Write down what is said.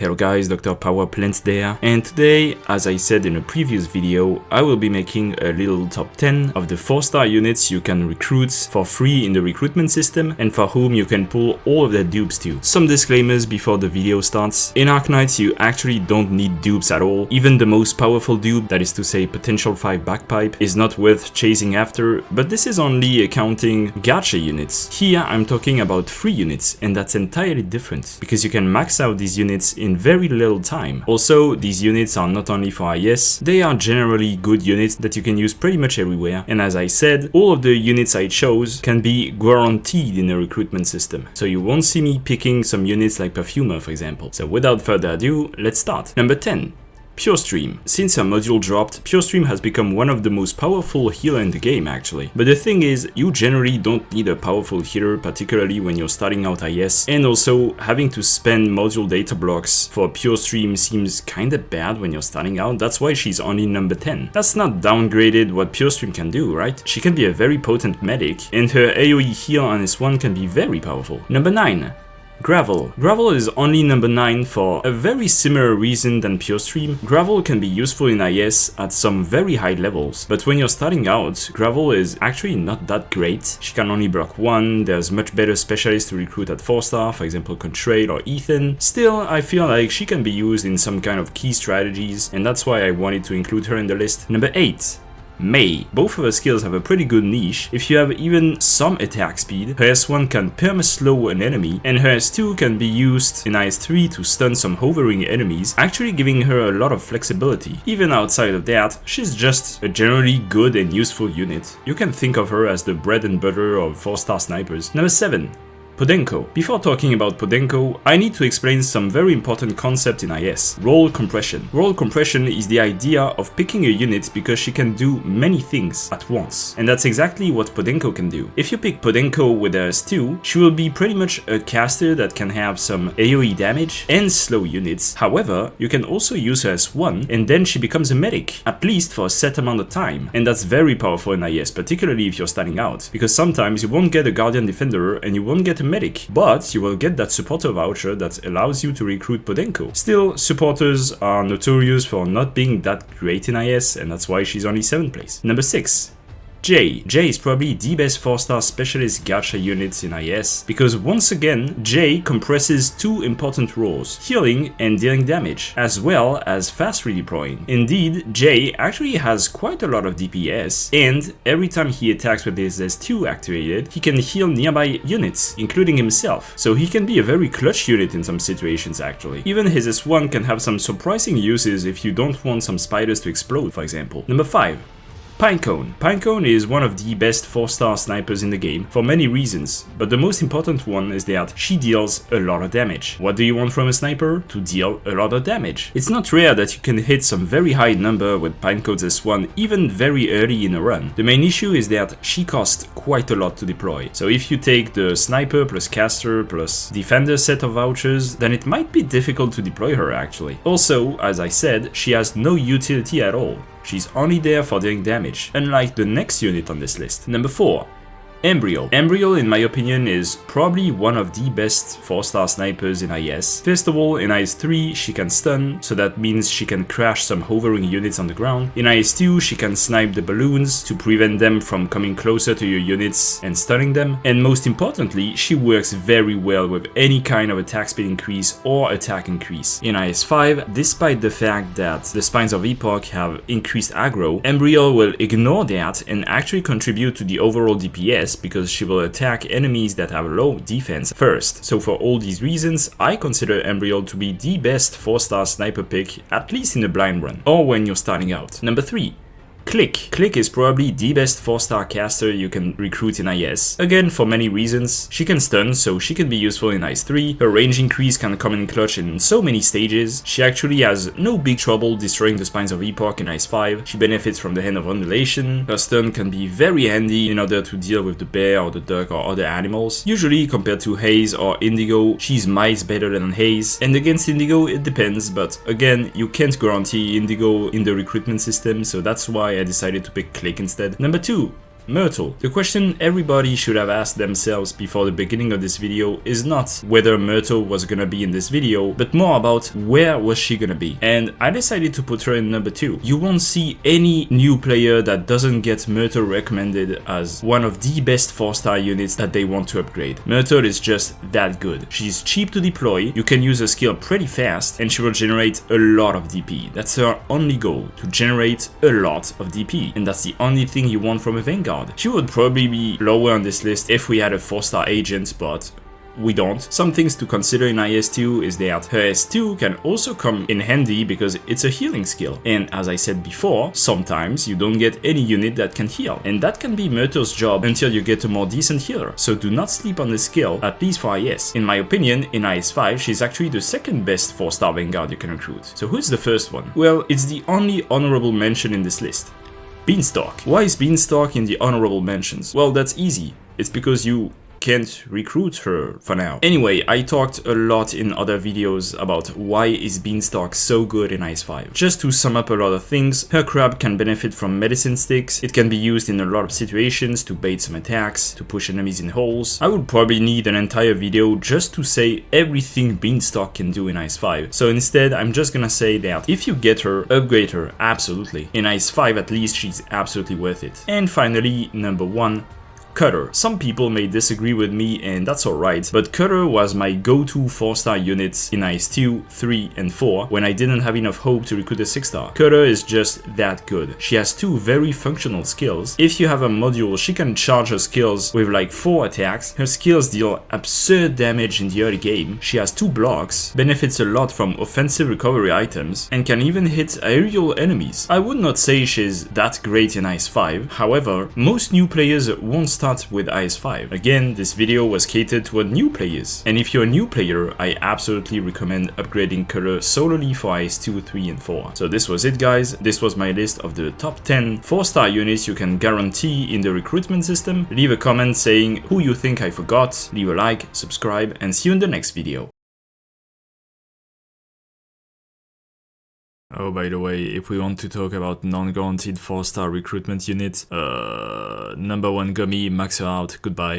Hello guys, Dr. Power Plants there, and today, as I said in a previous video, I will be making a little top 10 of the 4-star units you can recruit for free in the recruitment system and for whom you can pull all of their dupes to. Some disclaimers before the video starts. In Arknights you actually don't need dupes at all. Even the most powerful dupe, that is to say potential 5 backpipe, is not worth chasing after, but this is only accounting gacha units. Here I'm talking about free units, and that's entirely different, because you can max out these units in very little time. Also, these units are not only for IS, they are generally good units that you can use pretty much everywhere, and as I said, all of the units I chose can be guaranteed in the recruitment system, so you won't see me picking some units like Perfumer, for example. So without further ado, let's start. Number 10. Pure Stream. Since her module dropped, Pure Stream has become one of the most powerful healer in the game actually. But the thing is, you generally don't need a powerful healer, particularly when you're starting out IS, and also having to spend module data blocks for Pure Stream seems kinda bad when you're starting out. That's why she's only number 10. That's not downgraded what Pure Stream can do, right? She can be a very potent medic, and her AoE heal on S1 can be very powerful. Number 9. Gravel. Gravel is only number 9 for a very similar reason than Pure Stream. Gravel can be useful in IS at some very high levels, but when you're starting out, Gravel is actually not that great. She can only block 1, there's much better specialists to recruit at 4-star, for example Contrail or Ethan. Still, I feel like she can be used in some kind of key strategies, and that's why I wanted to include her in the list. Number 8. Mei. Both of her skills have a pretty good niche. If you have even some attack speed, her S1 can perma-slow an enemy, and her S2 can be used in IS3 to stun some hovering enemies, actually giving her a lot of flexibility. Even outside of that, she's just a generally good and useful unit. You can think of her as the bread and butter of 4-star snipers. Number 7. Podenco. Before talking about Podenco, I need to explain some very important concept in IS. Role compression. Role compression is the idea of picking a unit because she can do many things at once. And that's exactly what Podenco can do. If you pick Podenco with her S2, she will be pretty much a caster that can have some AoE damage and slow units. However, you can also use her S1 and then she becomes a medic, at least for a set amount of time. And that's very powerful in IS, particularly if you're starting out, because sometimes you won't get a Guardian Defender and you won't get a medic, but you will get that supporter voucher that allows you to recruit Podenco. Still, supporters are notorious for not being that great in IS, and that's why she's only 7th place. Number 6. Jay. Jay is probably the best 4-star specialist gacha units in IS, because once again, Jay compresses 2 important roles, healing and dealing damage, as well as fast redeploying. Indeed, Jay actually has quite a lot of DPS, and every time he attacks with his S2 activated, he can heal nearby units, including himself, so he can be a very clutch unit in some situations actually. Even his S1 can have some surprising uses if you don't want some spiders to explode, for example. Number 5. Pinecone. Pinecone is one of the best 4-star snipers in the game for many reasons, but the most important one is that she deals a lot of damage. What do you want from a sniper? To deal a lot of damage. It's not rare that you can hit some very high number with Pinecone's S1 even very early in a run. The main issue is that she costs quite a lot to deploy, so if you take the sniper plus caster plus defender set of vouchers, then it might be difficult to deploy her actually. Also, as I said, she has no utility at all. She's only there for dealing damage, unlike the next unit on this list. Number 4. Embryo. Embryo, in my opinion, is probably one of the best 4-star snipers in IS. First of all, in IS3, she can stun, so that means she can crash some hovering units on the ground. In IS2, she can snipe the balloons to prevent them from coming closer to your units and stunning them. And most importantly, she works very well with any kind of attack speed increase or attack increase. In IS5, despite the fact that the Spines of Epoch have increased aggro, Embryo will ignore that and actually contribute to the overall DPS, because she will attack enemies that have low defense first. So for all these reasons, I consider Embryo to be the best 4-star sniper pick, at least in the blind run, or when you're starting out. Number 3. Click. Click is probably the best 4-star caster you can recruit in IS. Again, for many reasons. She can stun, so she can be useful in IS3. Her range increase can come in clutch in so many stages. She actually has no big trouble destroying the Spines of Epoch in IS5. She benefits from the Hand of Undulation. Her stun can be very handy in order to deal with the bear or the duck or other animals. Usually, compared to Haze or Indigo, she's miles better than Haze. And against Indigo, it depends, but again, you can't guarantee Indigo in the recruitment system, so that's why I decided to pick Click instead. Number 2. Myrtle. The question everybody should have asked themselves before the beginning of this video is not whether Myrtle was gonna be in this video, but more about where was she gonna be. And I decided to put her in number 2. You won't see any new player that doesn't get Myrtle recommended as one of the best 4-star units that they want to upgrade. Myrtle is just that good. She's cheap to deploy, you can use her skill pretty fast, and she will generate a lot of DP. That's her only goal, to generate a lot of DP. And that's the only thing you want from a Vanguard. She would probably be lower on this list if we had a 4-star agent, but we don't. Some things to consider in IS2 is that her S2 can also come in handy because it's a healing skill. And as I said before, sometimes you don't get any unit that can heal. And that can be Myrtle's job until you get a more decent healer. So do not sleep on this skill, at least for IS. In my opinion, in IS5, she's actually the second best 4-star Vanguard you can recruit. So who's the first one? Well, it's the only honorable mention in this list. Beantock. Why is Beantock in the honorable mentions? Well, that's easy. It's because you can't recruit her for now. Anyway, I talked a lot in other videos about why is Beantock so good in IS5. Just to sum up a lot of things, her crab can benefit from medicine sticks, it can be used in a lot of situations to bait some attacks, to push enemies in holes. I would probably need an entire video just to say everything Beantock can do in IS5, so instead I'm just gonna say that if you get her, upgrade her, absolutely. In IS5 at least, she's absolutely worth it. And finally, number 1, Cutter. Some people may disagree with me and that's alright, but Cutter was my go-to 4-star unit in IS2, 3 and 4 when I didn't have enough hope to recruit a 6-star. Cutter is just that good. She has 2 very functional skills. If you have a module, she can charge her skills with like 4 attacks. Her skills deal absurd damage in the early game. She has 2 blocks, benefits a lot from offensive recovery items, and can even hit aerial enemies. I would not say she's that great in IS5, however, most new players won't start with IS5. Again, this video was catered toward new players, and if you're a new player, I absolutely recommend upgrading Cutter solely for IS2, 3 and 4. So this was it guys, this was my list of the top 10 4-star units you can guarantee in the recruitment system. Leave a comment saying who you think I forgot, leave a like, subscribe, and see you in the next video. Oh, by the way, if we want to talk about non-guaranteed 4-star recruitment units, number 1 Gummy, max her out, goodbye.